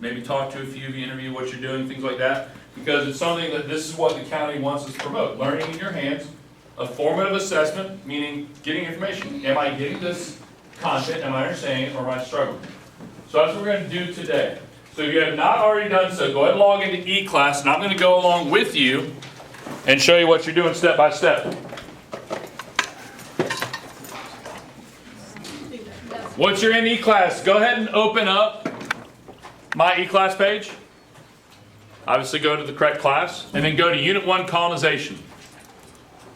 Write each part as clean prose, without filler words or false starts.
maybe talk to a few of you, interview what you're doing, things like that, because it's something that this is what the county wants us to promote. Learning in your hands, a formative assessment, meaning getting information. Am I getting this content? Am I understanding it, or am I struggling? So that's what we're going to do today. So if you have not already done so, go ahead and log into eClass, and I'm going to go along with you and show you what you're doing step by step. Once you're in eClass, go ahead and open up my eClass page. Obviously go to the correct class, and then go to Unit 1 Colonization.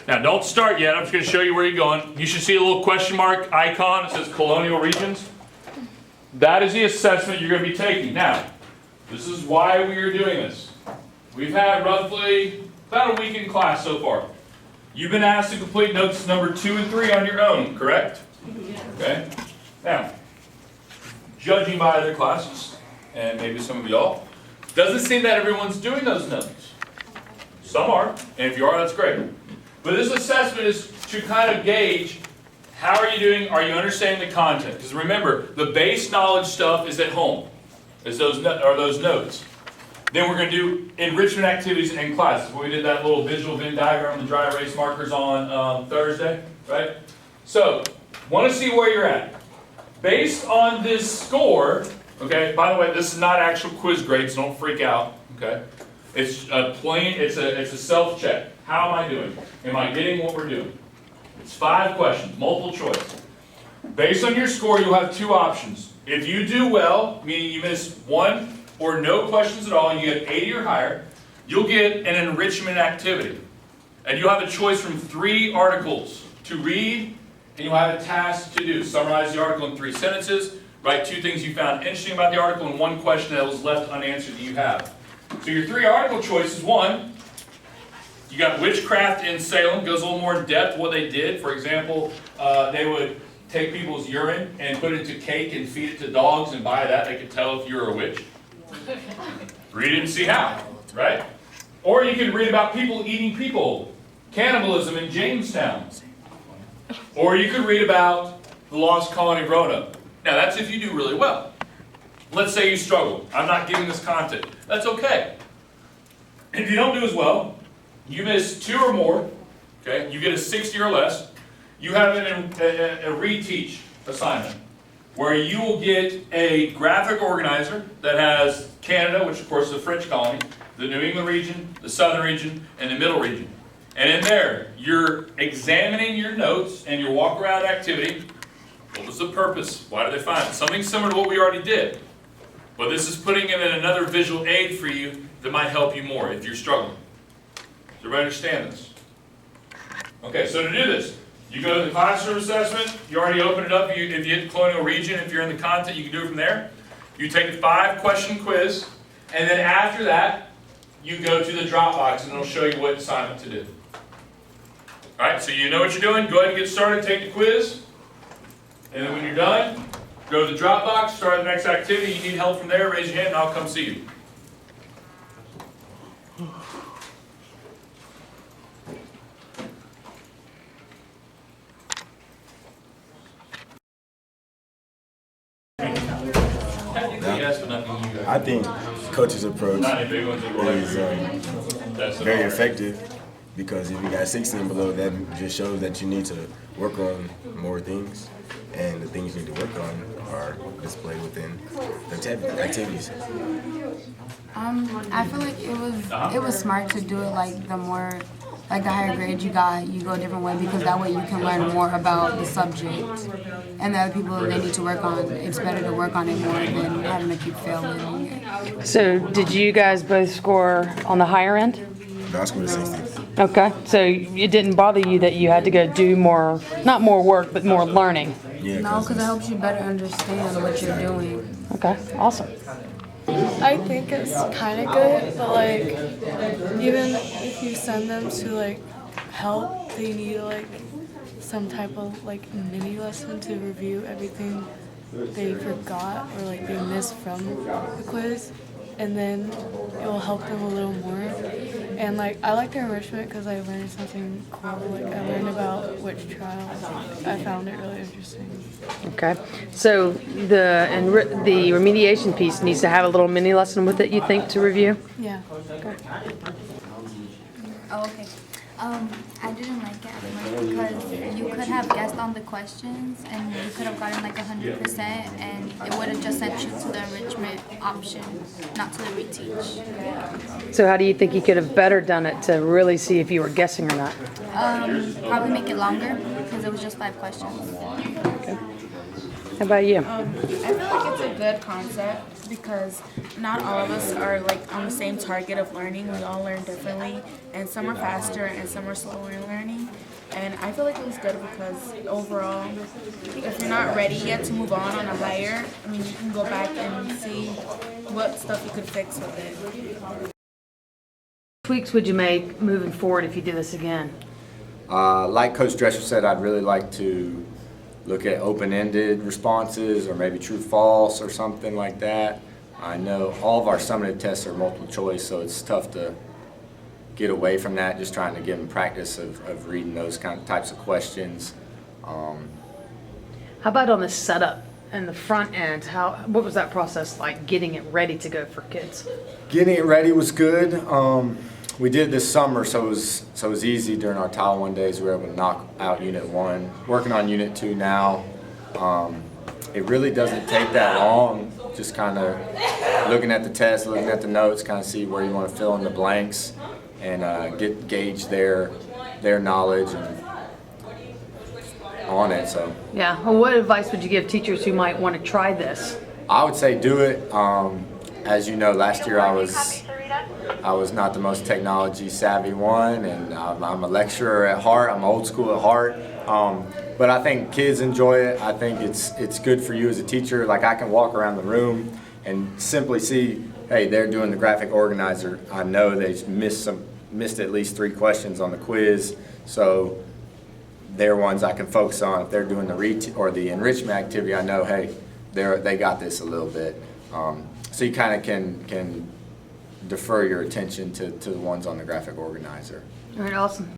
Now don't start yet, I'm just going to show you where you're going. You should see a little question mark icon that says Colonial Regions. That is the assessment you're going to be taking. Now, this is why we are doing this. We've had roughly about a week in class so far. You've been asked to complete notes number 2 and 3 on your own, correct? Okay. Now, judging by other classes, and maybe some of y'all, doesn't seem that everyone's doing those notes. Some are, and if you are, that's great. But this assessment is to kind of gauge, how are you doing? Are you understanding the content? Because remember, the base knowledge stuff is at home. Is those notes. Then we're going to do enrichment activities in classes. We did that little visual Venn diagram, the dry erase markers on Thursday, right? So, want to see where you're at. Based on this score, okay, by the way, this is not actual quiz grades, so don't freak out, okay? It's a self-check. How am I doing? Am I getting what we're doing? It's 5 questions, multiple choice. Based on your score, you'll have 2 options. If you do well, meaning you miss 1 or no questions at all, and you get 80 or higher, you'll get an enrichment activity. And you'll have a choice from 3 articles to read, and you'll have a task to do. Summarize the article in 3 sentences, write 2 things you found interesting about the article, and 1 question that was left unanswered that you have. So your 3 article choices: 1, you got witchcraft in Salem, goes a little more in depth what they did. For example, they would take people's urine and put it into cake and feed it to dogs, and by that they could tell if you're a witch. Read it and see how, right? Or you can read about people eating people, cannibalism in Jamestown. Or you could read about the lost colony of Roanoke. Now that's if you do really well. Let's say you struggle. I'm not giving this content. That's okay. If you don't do as well, you miss 2 or more, okay? You get a 60 or less. You have a reteach assignment where you will get a graphic organizer that has Canada, which of course is a French colony, the New England region, the Southern region, and the Middle region. And in there, you're examining your notes and your walk-around activity. What was the purpose? Why did they find it? Something similar to what we already did. But this is putting it in another visual aid for you that might help you more if you're struggling. Does everybody understand this? Okay, so to do this, you go to the classroom assessment. You already opened it up. If you hit Colonial Region, if you're in the content, you can do it from there. You take a 5-question quiz, and then after that, you go to the Dropbox, and it'll show you what assignment to do. All right, so you know what you're doing. Go ahead and get started. Take the quiz, and then when you're done, go to the Dropbox, start the next activity. You need help from there, raise your hand, and I'll come see you. I think coach's approach is very effective, because if you got 60 and below, that just shows that you need to work on more things, and the things you need to work on are displayed within the activities. I feel like it was smart to do it like the higher grades you got, you go a different way, because that way you can learn more about the subject. And the other people they need to work on, it's better to work on it more than having to keep failing. So did you guys both score on the higher end? I scored a 60. Okay, so it didn't bother you that you had to go do more, not more work, but more learning? Yeah, No, because it helps you better understand what you're doing. Okay, awesome. I think it's kind of good, but like, even if you send them to like help, they need like some type of like mini lesson to review everything they forgot or like they missed from the quiz, and then it will help them a little more. And like I like the enrichment because I learned something cool. Like I learned about witch trials. I found it really interesting. Okay. So the remediation piece needs to have a little mini lesson with it, you think, to review? Yeah. Oh, okay. I didn't like it as much because you could have guessed on the questions and you could have gotten like 100% and it would have just sent you to the enrichment option, not to the reteach. So how do you think you could have better done it to really see if you were guessing or not? Probably make it longer because it was just 5 questions. How about you? I feel like it's a good concept because not all of us are like on the same target of learning. We all learn differently, and some are faster and some are slower in learning. And I feel like it was good because overall, if you're not ready yet to move on a higher, I mean, you can go back and see what stuff you could fix with it. Tweaks would you make moving forward if you do this again? Like Coach Drescher said, I'd really like to look at open-ended responses or maybe true-false or something like that. I know all of our summative tests are multiple choice, so it's tough to get away from that, just trying to give them practice of reading those kind of types of questions. How about on the setup and the front end? What was that process like, getting it ready to go for kids? Getting it ready was good. We did it this summer, so it was easy during our Tile 1 days. We were able to knock out Unit 1. Working on Unit 2 now. It really doesn't take that long. Just kind of looking at the test, looking at the notes, kind of see where you want to fill in the blanks and gauge their knowledge and on it. So Yeah. Well, what advice would you give teachers who might want to try this? I would say do it. As you know, last year I was not the most technology savvy one, and I'm a lecturer at heart. I'm old school at heart. But I think kids enjoy it. I think it's good for you as a teacher. Like I can walk around the room and simply see, hey, they're doing the graphic organizer. I know they missed at least 3 questions on the quiz, so they're ones I can focus on. If they're doing the enrichment activity, I know, hey, they got this a little bit. So you kind of can defer your attention to the ones on the graphic organizer. All right, awesome.